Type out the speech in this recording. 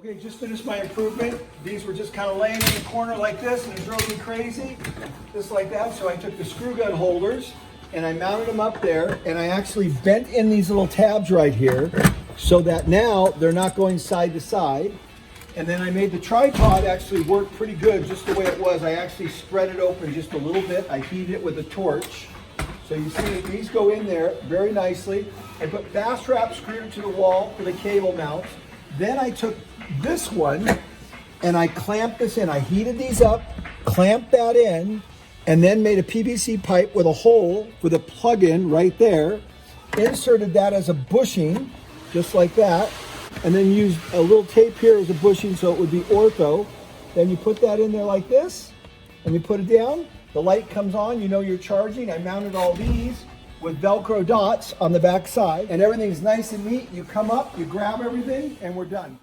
Okay, just finished my improvement. These were just kind of laying in the corner like this, and it drove me crazy, just like that. So I took the screw gun holders and I mounted them up there, and I actually bent in these little tabs right here so that now they're not going side to side. And then I made the tripod actually work pretty good just the way it was. I actually spread it open just a little bit. I heated it with a torch. So you see these go in there very nicely. I put FastWrap screwed to the wall for the cable mounts. Then I took this one and I clamped this in. I heated these up, clamped that in, and then made a PVC pipe with a hole with a plug-in right there. Inserted that as a bushing, just like that. And then used a little tape here as a bushing so it would be ortho. Then you put that in there like this, and you put it down. The light comes on, you know you're charging. I mounted all these with Velcro dots on the back side, and everything's nice and neat. You come up, you grab everything, and we're done.